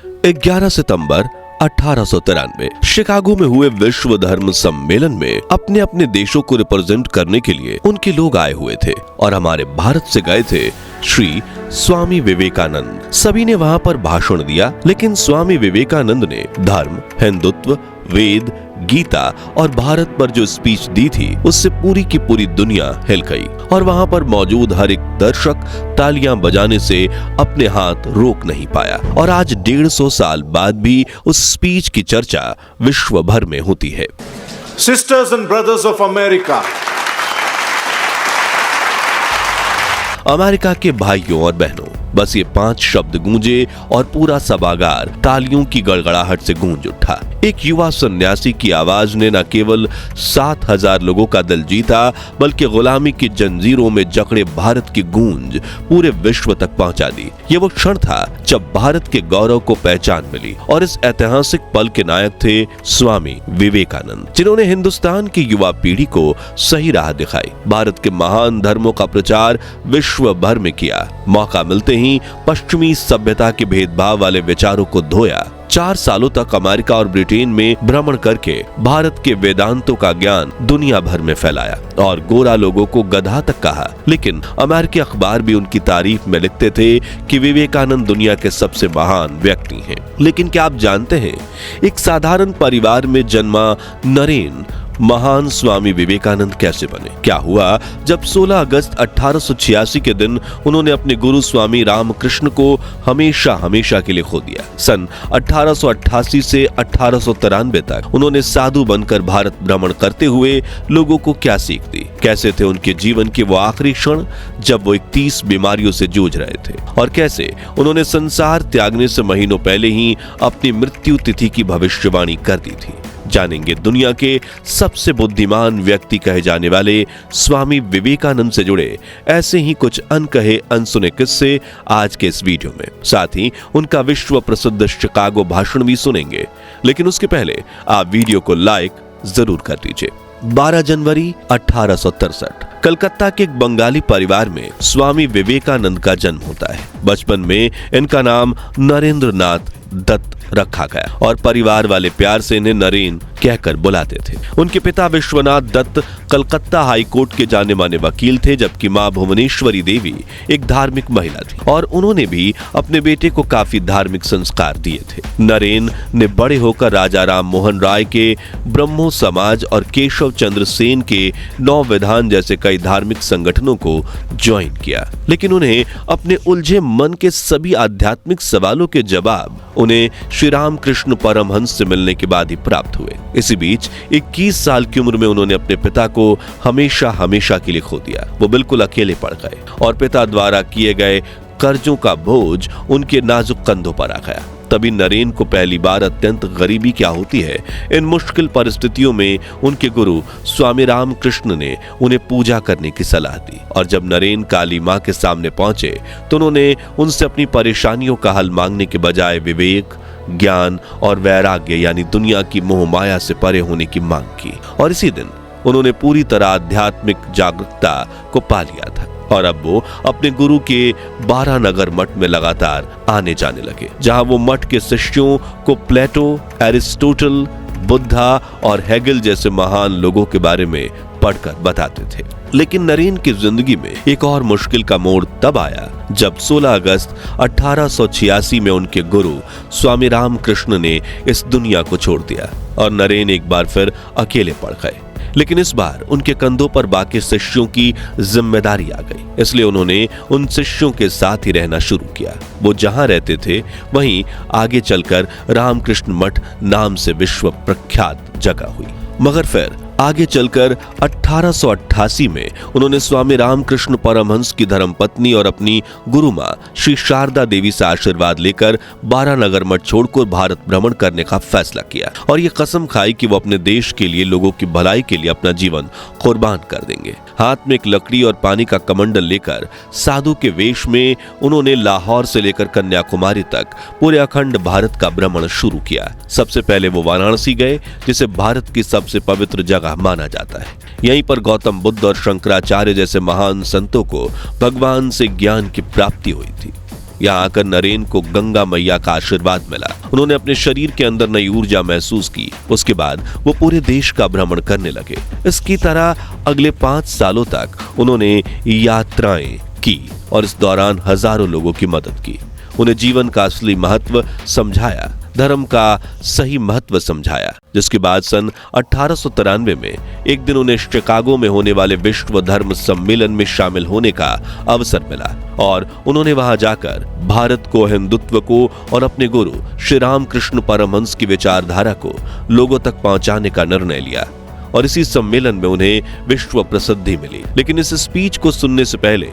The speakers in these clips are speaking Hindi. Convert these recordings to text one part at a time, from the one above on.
11 सितंबर 1893 शिकागो में हुए विश्व धर्म सम्मेलन में अपने अपने देशों को रिप्रेजेंट करने के लिए उनके लोग आए हुए थे और हमारे भारत से गए थे श्री स्वामी विवेकानंद। सभी ने वहां पर भाषण दिया, लेकिन स्वामी विवेकानंद ने धर्म, हिंदुत्व, वेद, गीता और भारत पर जो स्पीच दी थी उससे पूरी की पूरी दुनिया हिल गई और वहां पर मौजूद हर एक दर्शक तालियां बजाने से अपने हाथ रोक नहीं पाया। और आज 150 साल बाद भी उस स्पीच की चर्चा विश्व भर में होती है। Sisters and brothers of America, America के भाइयों और बहनों, बस ये 5 शब्द गूंजे और पूरा सभागार तालियों की गड़गड़ाहट से गूंज उठा। एक युवा सन्यासी की आवाज ने न केवल 7000 लोगों का दिल जीता, बल्कि गुलामी की जंजीरों में जकड़े भारत की गूंज पूरे विश्व तक पहुंचा दी। ये वो क्षण था जब भारत के गौरव को पहचान मिली और इस ऐतिहासिक पल के नायक थे स्वामी विवेकानंद, जिन्होंने हिंदुस्तान की युवा पीढ़ी को सही राह दिखाई, भारत के महान धर्मों का प्रचार विश्व भर में किया, मौका मिलते ही पश्चिमी सभ्यता के भेदभाव वाले विचारों को धोया। 4 सालों तक अमेरिका और ब्रिटेन में भ्रमण करके भारत के वेदांतों का ज्ञान दुनिया भर में फैलाया और गोरा लोगों को गधा तक कहा। लेकिन अमेरिकी अखबार भी उनकी तारीफ में लिखते थे कि विवेकानंद दुनिया के सबसे महान व्यक्ति हैं। लेकिन क्या आप जानते हैं, एक साधारण परिवार में जन्मा नरेन महान स्वामी विवेकानंद कैसे बने? क्या हुआ जब 16 अगस्त 1886 के दिन उन्होंने अपने गुरु स्वामी रामकृष्ण को हमेशा हमेशा के लिए खो दिया। सन 1888 से 1893 तक उन्होंने साधु बनकर भारत भ्रमण करते हुए लोगों को क्या सीख दी? कैसे थे उनके जीवन के वो आखिरी क्षण जब वो 31 बीमारियों से जूझ रहे थे, और कैसे उन्होंने संसार त्यागने से महीनों पहले ही अपनी मृत्यु तिथि की भविष्यवाणी कर दी थी? जानेंगे दुनिया के सबसे बुद्धिमान व्यक्ति कहे जाने वाले स्वामी विवेकानंद से जुड़े ऐसे ही कुछ अनकहे अनसुने किस्से आज के इस वीडियो में। साथ ही उनका विश्व प्रसिद्ध शिकागो भाषण भी सुनेंगे। लेकिन उसके पहले आप वीडियो को लाइक जरूर कर दीजिए। 12 जनवरी 1863 कलकत्ता के एक बंगाली परिवार में स्वामी विवेकानंद का जन्म होता है। बचपन में इनका नाम नरेंद्र नाथ दत्त रखा गया और परिवार वाले प्यार से इन्हें नरेन कहकर बुलाते थे। उनके पिता विश्वनाथ दत्त कलकत्ता हाई कोर्ट के जाने माने वकील थे, जबकि मां भुवनेश्वरी देवी एक धार्मिक महिला थी और उन्होंने भी अपने बेटे को काफी धार्मिक संस्कार दिए थे। नरेन ने बड़े होकर राजा राम मोहन राय के ब्रह्मो समाज और केशव चंद्र सेन के 9 विधान जैसे कई धार्मिक संगठनों को ज्वाइन किया, लेकिन उन्हें अपने उलझे मन के सभी आध्यात्मिक सवालों के जवाब उन्हें श्री रामकृष्ण परमहंस से मिलने के बाद ही प्राप्त हुए। इसी बीच 21 साल की उम्र में उन्होंने अपने पिता को हमेशा हमेशा के लिए खो दिया। वो बिल्कुल अकेले पड़ गए और पिता द्वारा किए गए कर्जों का बोझ उनके नाजुक कंधों पर आ गया। तभी नरेन को पहली बार अत्यंत गरीबी क्या होती है, इन मुश्किल परिस्थितियों में उनके गुरु स्वामी रामकृष्ण ने उन्हें पूजा करने की सलाह दी। और जब नरेन काली मां के सामने पहुंचे तो उन्होंने उनसे अपनी परेशानियों का हल मांगने के बजाय विवेक, ज्ञान और वैराग्य यानी दुनिया की मोह माया से परे होने की मांग की। और इसी दिन उन्होंने पूरी तरह आध्यात्मिक जागरूकता को पा लिया था और अब वो अपने गुरु के 12 नगर मठ में लगातार आने जाने लगे, जहां वो मठ के शिष्यों को प्लेटो, एरिस्टोटल, बुद्धा और हेगल जैसे महान लोगों के बारे में पढ़कर बताते थे। लेकिन नरेन की जिंदगी में एक और मुश्किल का मोड़ तब आया जब 16 अगस्त 1886 में उनके गुरु स्वामी रामकृष्ण ने इस दुनिया को छोड़ दिया और नरेन एक बार फिर अकेले पड़ गए। लेकिन इस बार उनके कंधों पर बाकी शिष्यों की जिम्मेदारी आ गई, इसलिए उन्होंने उन शिष्यों के साथ ही रहना शुरू किया। वो जहां रहते थे वहीं आगे चलकर रामकृष्ण मठ नाम से विश्व प्रख्यात जगह हुई। मगर फिर आगे चलकर 1888 में उन्होंने स्वामी रामकृष्ण परमहंस की धर्मपत्नी और अपनी गुरु मां श्री शारदा देवी से आशीर्वाद लेकर 12 नगर मठ छोड़कर भारत भ्रमण करने का फैसला किया और ये कसम खाई कि वो अपने देश के लिए, लोगों की भलाई के लिए अपना जीवन कुर्बान कर देंगे। हाथ में एक लकड़ी और पानी का कमंडल लेकर साधु के वेश में उन्होंने लाहौर से लेकर कन्याकुमारी तक पूरे अखंड भारत का भ्रमण शुरू किया। सबसे पहले वो वाराणसी गए, जिसे भारत की सबसे पवित्र जगह माना जाता है। यहीं पर गौतम बुद्ध और शंकराचार्य जैसे महान संतों को भगवान से ज्ञान की प्राप्ति हुई थी। यहाँ आकर नरेन को गंगा मैया का आशीर्वाद मिला। उन्होंने अपने शरीर के अंदर नई ऊर्जा महसूस की। उसके बाद वो पूरे देश का भ्रमण करने लगे। इसकी तरह अगले 5 सालों तक उन्होंने यात्राएं की और इस दौरान हजारों लोगों की मदद की। उन्हें जीवन का असली महत्व समझाया, धर्म का सही महत्व समझाया। जिसके बाद सन 1893 में एक दिन उन्हें शिकागो में होने वाले विश्व धर्म सम्मेलन में शामिल होने का अवसर मिला और उन्होंने वहां जाकर भारत को, हिंदुत्व को और अपने गुरु श्री रामकृष्ण परमहंस की विचारधारा को लोगों तक पहुंचाने का निर्णय लिया और इसी सम्मेलन में उन्हें विश्व प्रसिद्धि मिली। लेकिन इस स्पीच को सुनने से पहले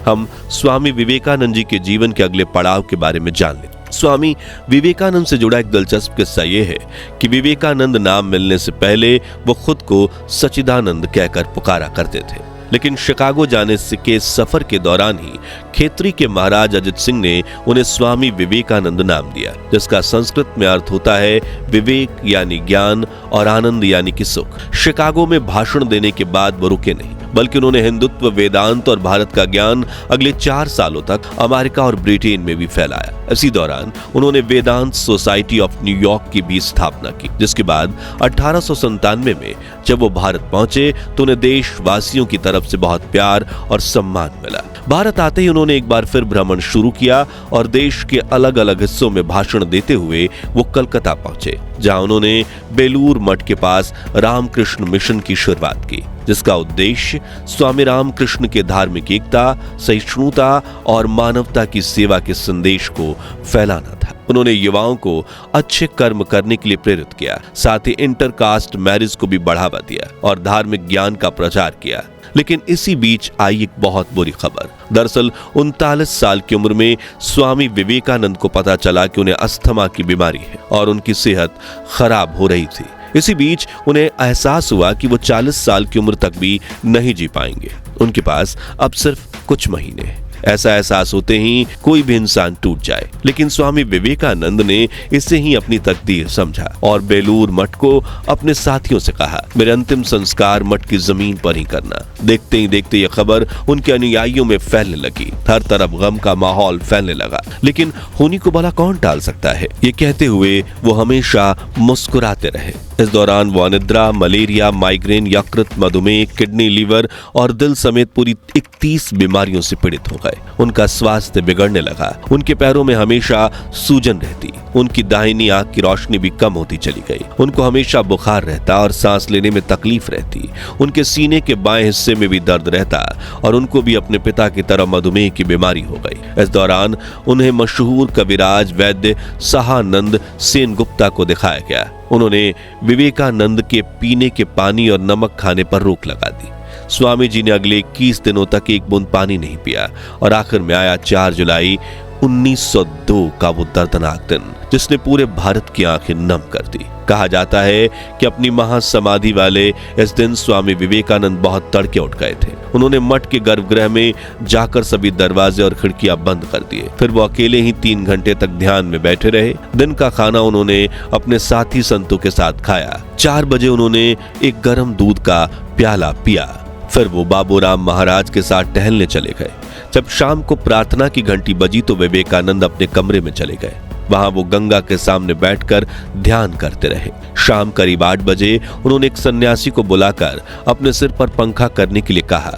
हम स्वामी विवेकानंद जी के जीवन के अगले पड़ाव के बारे में जान लें। स्वामी विवेकानंद से जुड़ा एक दिलचस्प किस्सा यह है कि विवेकानंद नाम मिलने से पहले वो खुद को सच्चिदानंद कहकर पुकारा करते थे। लेकिन शिकागो जाने के सफर के दौरान ही खेतरी के महाराज अजित सिंह ने उन्हें स्वामी विवेकानंद नाम दिया, जिसका संस्कृत में अर्थ होता है विवेक यानी ज्ञान और आनंद यानी कि सुख। शिकागो में भाषण देने के बाद वो रुके नहीं, बल्कि उन्होंने हिंदुत्व, वेदांत और भारत का ज्ञान अगले 4 सालों तक अमेरिका और ब्रिटेन में भी फैलाया। इसी दौरान उन्होंने वेदांत सोसाइटी ऑफ न्यूयॉर्क की भी स्थापना की, जिसके बाद 1897 में जब वो भारत पहुंचे तो उन्हें देशवासियों की तरफ से बहुत प्यार और सम्मान मिला। भारत आते ही उन्होंने एक बार फिर भ्रमण शुरू किया और देश के अलग अलग हिस्सों में भाषण देते हुए वो कलकत्ता पहुंचे, जहां उन्होंने बेलूर मठ के पास रामकृष्ण मिशन की शुरुआत की, जिसका उद्देश्य स्वामी रामकृष्ण के धार्मिक एकता, सहिष्णुता और मानवता की सेवा के संदेश को फैलाना था। उन्होंने युवाओं को अच्छे कर्म करने के लिए प्रेरित किया, साथ ही इंटरकास्ट मैरिज को भी बढ़ावा दिया और धार्मिक ज्ञान का प्रचार किया। लेकिन इसी बीच आई एक बहुत बुरी खबर। दरअसल 39 साल की उम्र में स्वामी विवेकानंद को पता चला कि उन्हें अस्थमा की बीमारी है और उनकी सेहत खराब हो रही थी। इसी बीच उन्हें एहसास हुआ कि वो 40 साल की उम्र तक भी नहीं जी पाएंगे। उनके पास अब सिर्फ कुछ महीने हैं। ऐसा एहसास होते ही कोई भी इंसान टूट जाए, लेकिन स्वामी विवेकानंद ने इसे ही अपनी तकदीर समझा और बेलूर मठ को अपने साथियों से कहा, मेरे अंतिम संस्कार मठ की जमीन पर ही करना। देखते ही देखते यह खबर उनके अनुयायियों में फैलने लगी। हर तरफ गम का माहौल फैलने लगा, लेकिन होनी को भला कौन टाल सकता है, ये कहते हुए वो हमेशा मुस्कुराते रहे। इस दौरान वो अनिद्रा, मलेरिया, माइग्रेन, यकृत, मधुमेह, किडनी, लीवर और दिल समेत पूरी 31 बीमारियों से पीड़ित हो गए। उनका स्वास्थ्य बिगड़ने लगा। उनके पैरों में हमेशा सूजन रहती, उनकी दाहिनी आंख की रोशनी भी कम होती चली गई। उनको हमेशा बुखार रहता और सांस लेने में तकलीफ रहती। उनके सीने के बाएं हिस्से में भी दर्द रहता और उनको भी अपने पिता की तरह मधुमेह की बीमारी हो गई। इस दौरान उन्हें मशहूर कविराज वैद्य सहानंद सेन गुप्ता को दिखाया गया। उन्होंने विवेकानंद के पीने के पानी और नमक खाने पर रोक लगा दी। स्वामी जी ने अगले 21 दिनों तक एक बूंद पानी नहीं पिया और आखिर में आया 4 जुलाई 1902 का वो दर्दनाक दिन, जिसने पूरे भारत की आंखें नम कर दी। कहा जाता है कि अपनी महासमाधि वाले इस दिन स्वामी विवेकानंद बहुत तड़के उठ गए थे। उन्होंने मठ के गर्भगृह में जाकर सभी दरवाजे और खिड़कियां बंद कर दिए। फिर वो अकेले ही 3 घंटे तक ध्यान में बैठे रहे। दिन का खाना उन्होंने अपने साथी संतों के साथ खाया। 4 बजे उन्होंने एक गर्म दूध का प्याला पिया। फिर वो बाबूराम महाराज के साथ टहलने चले गए। जब शाम को प्रार्थना की घंटी बजी तो विवेकानंद अपने कमरे में चले गए। वहां वो गंगा के सामने बैठकर ध्यान करते रहे। शाम करीब 8 बजे उन्होंने एक सन्यासी को बुलाकर अपने सिर पर पंखा करने के लिए कहा।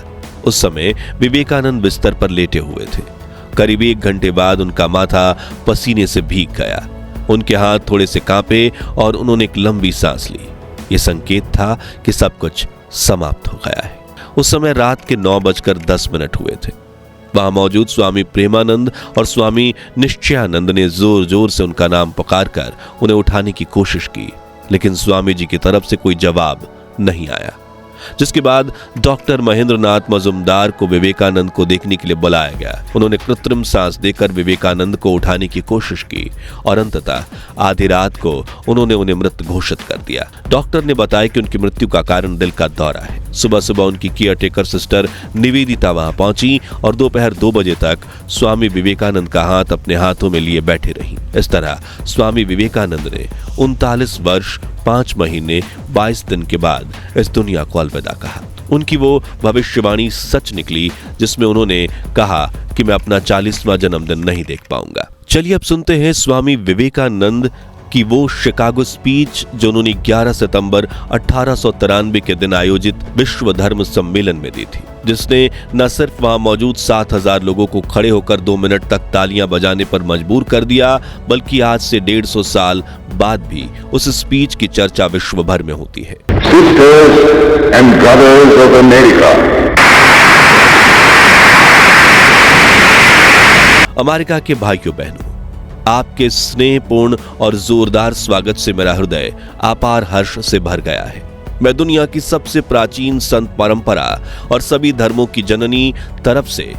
उस समय विवेकानंद बिस्तर पर लेटे हुए थे। करीब 1 घंटे बाद उनका माथा पसीने से भीग गया। उनके हाथ थोड़े से कांपे और उन्होंने एक लंबी सांस ली। यह संकेत था कि सब कुछ समाप्त हो गया है। उस समय रात के 9:10 हुए थे। वहां मौजूद स्वामी प्रेमानंद और स्वामी निश्चयानंद ने जोर जोर से उनका नाम पुकारकर उन्हें उठाने की कोशिश की, लेकिन स्वामी जी की तरफ से कोई जवाब नहीं आया। जिसके बाद डॉक्टर महेंद्रनाथ मजुमदार को विवेकानंद को देखने के लिए बुलाया गया। उन्होंने कृत्रिम सांस देकर विवेकानंद को उठाने की कोशिश की और अंततः आधी रात को उन्होंने उन्हें मृत घोषित कर दिया। डॉक्टर ने बताया कि उनकी मृत्यु का कारण दिल का दौरा है। सुबह सुबह उनकी केयरटेकर सिस्टर निवेदिता वहां पहुंची और दोपहर 2 बजे तक स्वामी विवेकानंद का हाथ अपने हाथों में लिए बैठे रही। इस तरह स्वामी विवेकानंद ने 39 वर्ष 5 महीने 22 दिन के बाद इस दुनिया को अलविदा कहा। उनकी वो भविष्यवाणी सच निकली जिसमें उन्होंने कहा कि मैं अपना 40वां जन्मदिन नहीं देख पाऊंगा। चलिए अब सुनते हैं स्वामी विवेकानंद की वो शिकागो स्पीच जो उन्होंने 11 सितंबर 1893 के दिन आयोजित विश्व धर्म सम्मेलन में दी थी, जिसने न सिर्फ वहां मौजूद 7000 लोगों को खड़े होकर 2 मिनट तक तालियां बजाने पर मजबूर कर दिया, बल्कि आज से 150 साल बाद भी उस स्पीच की चर्चा विश्व भर में होती है। Sisters and brothers of America. America के भाइयों बहनों, आपके स्नेहपूर्ण और जोरदार स्वागत से मेरा हृदय अपार हर्ष से भर गया है। मैं दुनिया की सबसे प्राचीन संत परंपरा और सभी धर्मों की जननी तरफ से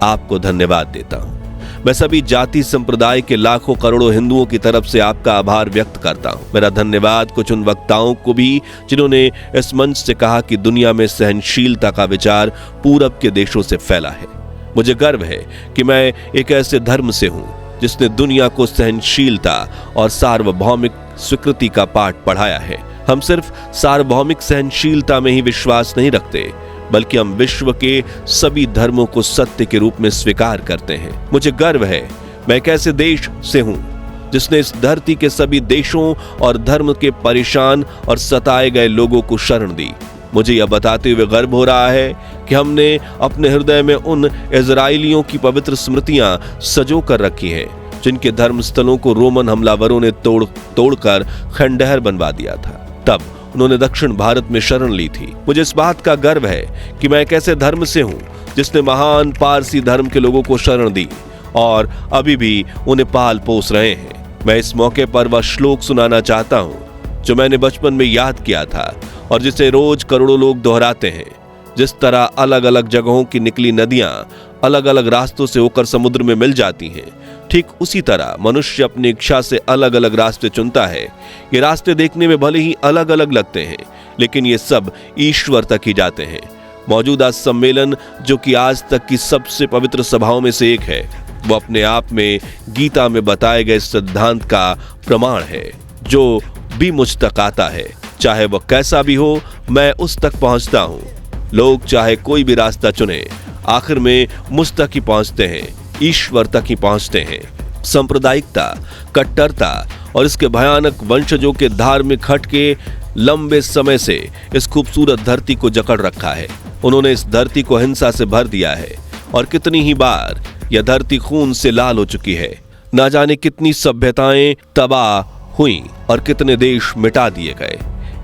आपको धन्यवाद देता हूं। मैं सभी जाति संप्रदाय के लाखों करोड़ों हिंदुओं की तरफ से आपका आभार व्यक्त करता हूं। मेरा धन्यवाद कुछ उन वक्ताओं को भी जिन्होंने इस मंच से कहा कि दुनिया में सहनशीलता का विचार पूरब के देशों से फैला है। मुझे गर्व है कि मैं एक ऐसे धर्म से हूं जिसने दुनिया को सहनशीलता और सार्वभौमिक स्वीकृति का पाठ पढ़ाया है। हम सिर्फ सार्वभौमिक सहनशीलता में ही विश्वास नहीं रखते, बल्कि हम विश्व के सभी धर्मों को सत्य के रूप में स्वीकार करते हैं। मुझे गर्व है मैं एक ऐसे देश से हूं जिसने इस धरती के सभी देशों और धर्म के परेशान और सताए गए लोगों को शरण दी। मुझे यह बताते हुए गर्व हो रहा है कि हमने अपने हृदय में उन इजराइलियों की पवित्र स्मृतियां सजो कर रखी हैं जिनके धर्म स्थलों को रोमन हमलावरों ने तोड़कर खंडहर बनवा दिया था। तब उन्होंने दक्षिण भारत में शरण ली थी। मुझे इस बात का गर्व है कि मैं एक ऐसे धर्म से हूं जिसने महान पारसी धर्म के लोगों को शरण दी और अभी भी उन्हें पाल पोस रहे हैं। मैं इस मौके पर वह श्लोक सुनाना चाहता हूं जो मैंने बचपन में याद किया था और जिसे रोज करोड़ों लोग दोहराते हैं। जिस तरह अलग अलग जगहों की निकली नदियां अलग अलग रास्तों से होकर समुद्र में मिल जाती हैं, ठीक उसी तरह मनुष्य अपनी इच्छा से अलग अलग रास्ते चुनता है। ये रास्ते देखने में भले ही अलग अलग लगते हैं, लेकिन ये सब ईश्वर तक ही जाते हैं। मौजूदा सम्मेलन, जो कि आज तक की सबसे पवित्र सभाओं में से एक है, वो अपने आप में गीता में बताए गए सिद्धांत का प्रमाण है। जो भी मुझ तक आता है, चाहे वह कैसा भी हो, मैं उस तक पहुंचता हूं। लोग चाहे कोई भी रास्ता चुने, आखिर में मुझ तक ही पहुंचते हैं, ईश्वर तक ही पहुंचते हैं। सांप्रदायिकता, कट्टरता और इसके भयानक वंशजों के धार्मिक हट के लंबे समय से इस खूबसूरत धरती को जकड़ रखा है। उन्होंने इस धरती को हिंसा से भर दिया है और कितनी ही बार यह धरती खून से लाल हो चुकी है। ना जाने कितनी सभ्यताएं तबाह हुई और कितने देश मिटा दिए गए।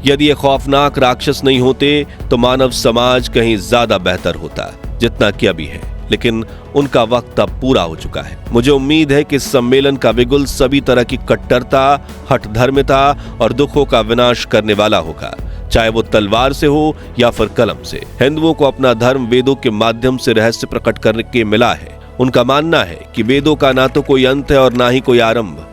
यदि ये खौफनाक राक्षस नहीं होते तो मानव समाज कहीं ज्यादा बेहतर होता जितना कि अभी है, लेकिन उनका वक्त अब पूरा हो चुका है। मुझे उम्मीद है कि इस सम्मेलन का बिगुल सभी तरह की कट्टरता, हठधर्मिता और दुखों का विनाश करने वाला होगा, चाहे वो तलवार से हो या फिर कलम से। हिंदुओं को अपना धर्म वेदों के माध्यम से रहस्य प्रकट करने के मिला है। उनका मानना है कि वेदों का ना तो कोई अंत है और ना ही कोई आरंभ।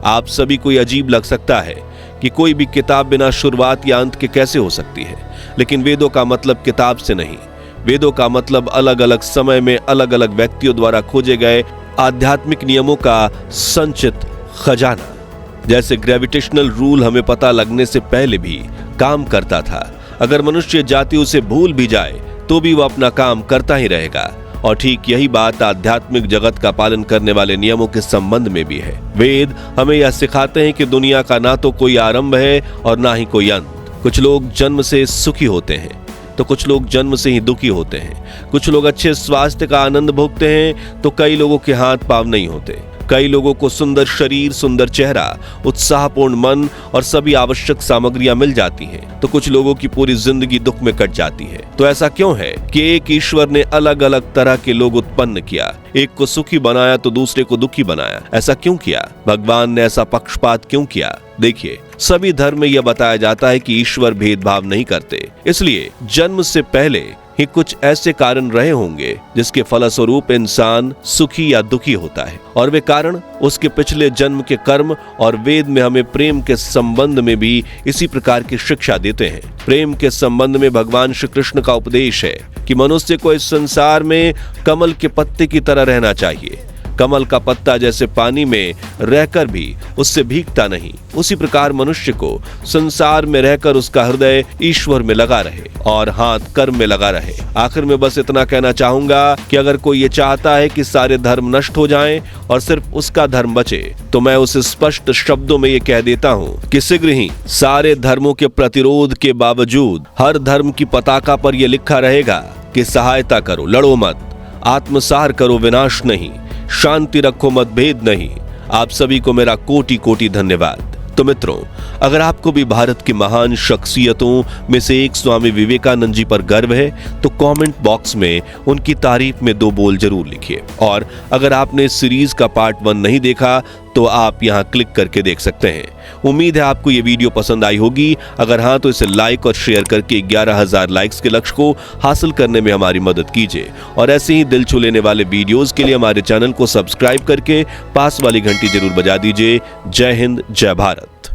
आप सभी को अजीब लग सकता है कि कोई भी किताब बिना शुरुआत या अंत के कैसे हो सकती है, लेकिन वेदों का मतलब किताब से नहीं, वेदों का मतलब अलग अलग समय में अलग अलग व्यक्तियों द्वारा खोजे गए आध्यात्मिक नियमों का संचित खजाना। जैसे ग्रेविटेशनल रूल हमें पता लगने से पहले भी काम करता था, अगर मनुष्य जाति उसे भूल भी जाए तो भी वह अपना काम करता ही रहेगा। और ठीक यही बात आध्यात्मिक जगत का पालन करने वाले नियमों के संबंध में भी है। वेद हमें यह सिखाते हैं कि दुनिया का ना तो कोई आरंभ है और ना ही कोई अंत। कुछ लोग जन्म से सुखी होते हैं तो कुछ लोग जन्म से ही दुखी होते हैं। कुछ लोग अच्छे स्वास्थ्य का आनंद भोगते हैं तो कई लोगों के हाथ पांव नहीं होते। कई लोगों को सुंदर शरीर, सुंदर चेहरा, उत्साहपूर्ण मन और सभी आवश्यक सामग्रियां मिल जाती हैं, तो कुछ लोगों की पूरी जिंदगी दुख में कट जाती है। तो ऐसा क्यों है कि एक ईश्वर ने अलग अलग तरह के लोग उत्पन्न किया, एक को सुखी बनाया तो दूसरे को दुखी बनाया? ऐसा क्यों किया? भगवान ने ऐसा पक्षपात क्यों किया? देखिए, सभी धर्म में यह बताया जाता है कि ईश्वर भेदभाव नहीं करते, इसलिए जन्म से पहले ही कुछ ऐसे कारण रहे होंगे जिसके फलस्वरूप इंसान सुखी या दुखी होता है, और वे कारण उसके पिछले जन्म के कर्म। और वेद में हमें प्रेम के संबंध में भी इसी प्रकार की शिक्षा देते हैं। प्रेम के संबंध में भगवान श्री कृष्ण का उपदेश है कि मनुष्य को इस संसार में कमल के पत्ते की तरह रहना चाहिए। कमल का पत्ता जैसे पानी में रहकर भी उससे भीगता नहीं, उसी प्रकार मनुष्य को संसार में रहकर उसका हृदय ईश्वर में लगा रहे और हाथ कर्म में लगा रहे। आखिर में बस इतना कहना चाहूंगा कि अगर कोई ये चाहता है कि सारे धर्म नष्ट हो जाएं और सिर्फ उसका धर्म बचे, तो मैं उसे स्पष्ट शब्दों में ये कह देता हूं कि शीघ्र ही सारे धर्मों के प्रतिरोध के बावजूद हर धर्म की पताका पर यह लिखा रहेगा कि सहायता करो, लड़ो मत, आत्मसार करो, विनाश नहीं, शांति रखो, मतभेद नहीं। आप सभी को मेरा कोटि कोटि धन्यवाद। तो मित्रों, अगर आपको भी भारत की महान शख्सियतों में से एक स्वामी विवेकानंद जी पर गर्व है तो कमेंट बॉक्स में उनकी तारीफ में 2 बोल जरूर लिखिए। और अगर आपने इस सीरीज का पार्ट 1 नहीं देखा तो आप यहां क्लिक करके देख सकते हैं। उम्मीद है आपको ये वीडियो पसंद आई होगी। अगर हाँ तो इसे लाइक और शेयर करके 11,000 लाइक्स के लक्ष्य को हासिल करने में हमारी मदद कीजिए। और ऐसे ही दिल छू लेने वाले वीडियोस के लिए हमारे चैनल को सब्सक्राइब करके पास वाली घंटी जरूर बजा दीजिए। जय हिंद, जय भारत।